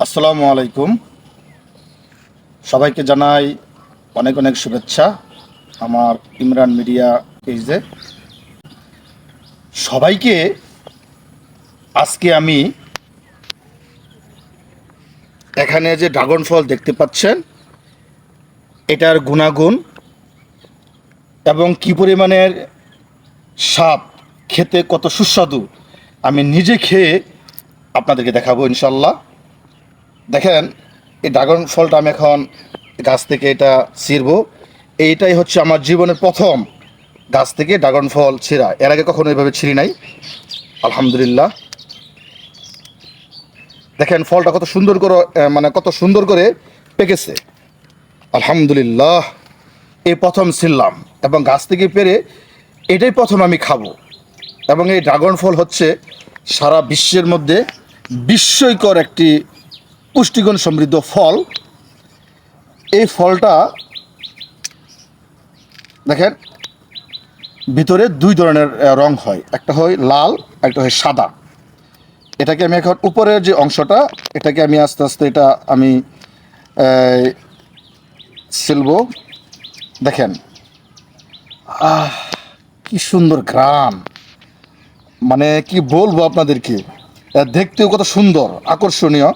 আসসালামু আলাইকুম। সবাইকে জানাই অনেক অনেক শুভেচ্ছা আমার ইমরান মিডিয়া পেজে। সবাইকে আজকে আমি এখানে যে ড্রাগন ফল দেখতে পাচ্ছেন, এটার গুণাগুণ এবং কী পরিমাণের স্বাদ, খেতে কত সুস্বাদু আমি নিজে খেয়ে আপনাদেরকে দেখাবো ইনশাল্লাহ। দেখেন, এই ড্রাগন ফলটা আমি এখন গাছ থেকে এটা ছিঁড়বো। এইটাই হচ্ছে আমার জীবনের প্রথম গাছ থেকে ড্রাগন ফল ছিঁড়া। এর আগে কখনো এভাবে ছিঁড়ি নাই। আলহামদুলিল্লাহ। দেখেন ফলটা কত সুন্দর করে কত সুন্দর করে পেকেছে। আলহামদুলিল্লাহ। এই প্রথম ছিঁড়লাম এবং গাছ থেকে পেরে এটাই প্রথম আমি খাবো। এবং এই ড্রাগন ফল হচ্ছে সারা বিশ্বের মধ্যে বিস্ময়কর একটি পুষ্টিগুণ সমৃদ্ধ ফল। এই ফলটা দেখেন ভিতরে দুই ধরনের রং হয়, একটা হয় লাল, একটা হয় সাদা। এটাকে আমি এখন উপরের যে অংশটা, এটাকে আমি আস্তে আস্তে এটা আমি ছিলবো। দেখেন কি সুন্দর ঘ্রাণ, মানে কি বলবো আপনাদেরকে, দেখতেও কত সুন্দর আকর্ষণীয়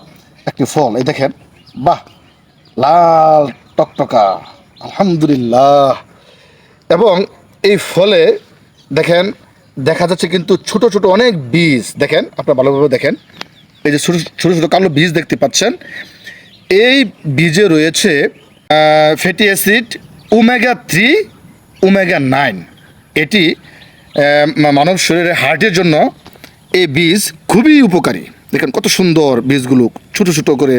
একটি ফল। এই দেখেন, বাহ, লাল টকটকা, আলহামদুলিল্লাহ। এবং এই ফলে দেখেন দেখা যাচ্ছে কিন্তু ছোট ছোট অনেক বীজ। দেখেন, আপনারা ভালোভাবে দেখেন, এই যে ছোটো ছোটো ছোটো কালো বীজ দেখতে পাচ্ছেন। এই বীজে রয়েছে ফ্যাটি অ্যাসিড ওমেগা-3, ওমেগা-9। এটি মানব শরীরের হার্টের জন্য এই বীজ খুবই উপকারী। দেখেন কত সুন্দর বীজগুলো ছোটো ছোটো করে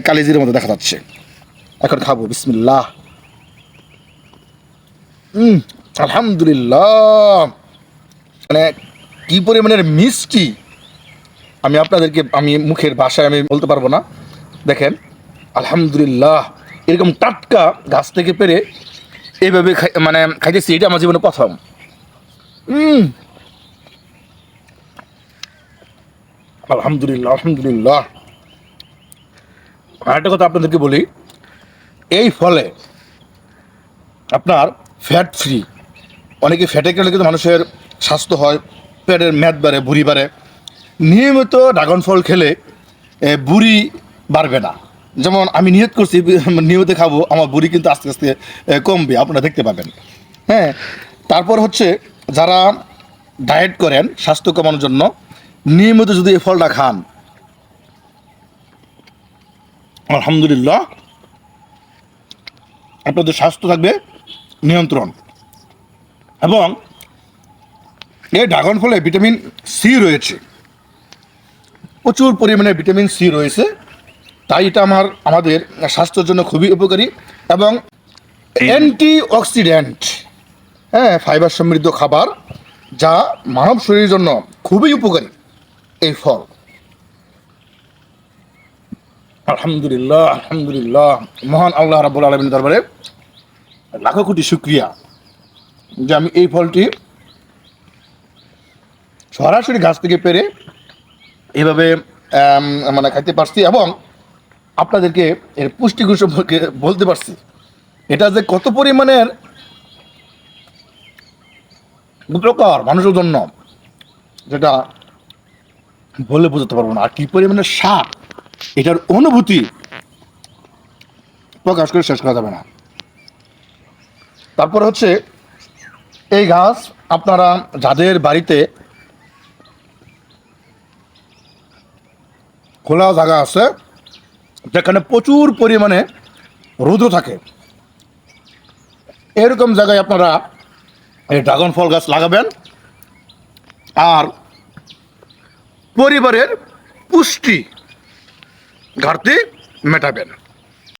কালিজির মতো দেখা যাচ্ছে। এখন খাবো, বিসমিল্লাহ। আলহামদুলিল্লাহ। মানে কী পরিমাণের মিষ্টি আমি মুখের ভাষায় আমি বলতে পারবো না। দেখেন, আলহামদুলিল্লাহ। এরকম টাটকা গাছ থেকে পেরে এইভাবে খাইতেছি, এটা আমার জীবনে প্রথম। আলহামদুলিল্লাহ, আলহামদুলিল্লাহ। আরেকটা কথা আপনাদেরকে বলি, এই ফলে আপনার ফ্যাট ফ্রি। অনেকে ফ্যাটের কারণে কিন্তু মানুষের স্বাস্থ্য হয়, পেটের মেদ বাড়ে, ভুঁড়ি বাড়ে। নিয়মিত ড্রাগন ফল খেলে বুড়ি বাড়বে না। যেমন আমি নিয়ত করছি নিয়মিত খাবো, আমার বুড়ি কিন্তু আস্তে আস্তে কমবে, আপনারা দেখতে পাবেন। হ্যাঁ, তারপর হচ্ছে যারা ডায়েট করেন স্বাস্থ্য কমানোর জন্য, নিয়মিত যদি এই ফলটা খান, আলহামদুলিল্লাহ, আপনাদের স্বাস্থ্য থাকবে নিয়ন্ত্রণ। এবং এই ড্রাগন ফলে ভিটামিন সি রয়েছে, প্রচুর পরিমাণে ভিটামিন সি রয়েছে। তাই এটা আমাদের স্বাস্থ্যের জন্য খুবই উপকারী এবং অ্যান্টি অক্সিডেন্ট, হ্যাঁ, ফাইবার সমৃদ্ধ খাবার, যা মানব শরীরের জন্য খুবই উপকারী এই ফল। আলহামদুলিল্লাহ, আলহামদুলিল্লাহ। মহান আল্লাহ রাব্বুল আলামিনের দরবারে লাখো কোটি শুকরিয়া যে আমি এই ফলটি সরাসরি গাছ থেকে পেরে এভাবে খাইতে পারছি এবং আপনাদেরকে এর পুষ্টিগুণ সম্পর্কে বলতে পারছি। এটা যে কত পরিমাণের উপকার মানুষের জন্য, যেটা বলে বোঝাতে পারবো না। আর কি পরিমাণের স্বাদ, এটার অনুভূতি প্রকাশ করে শেষ করা যাবে না। তারপর হচ্ছে এই গাছ আপনারা যাদের বাড়িতে খোলা জায়গা আছে, যেখানে প্রচুর পরিমাণে রৌদ্র থাকে, এরকম জায়গায় আপনারা এই ড্রাগন ফল গাছ লাগাবেন আর পরিবারের পুষ্টি ঘাটতি মেটাবেন।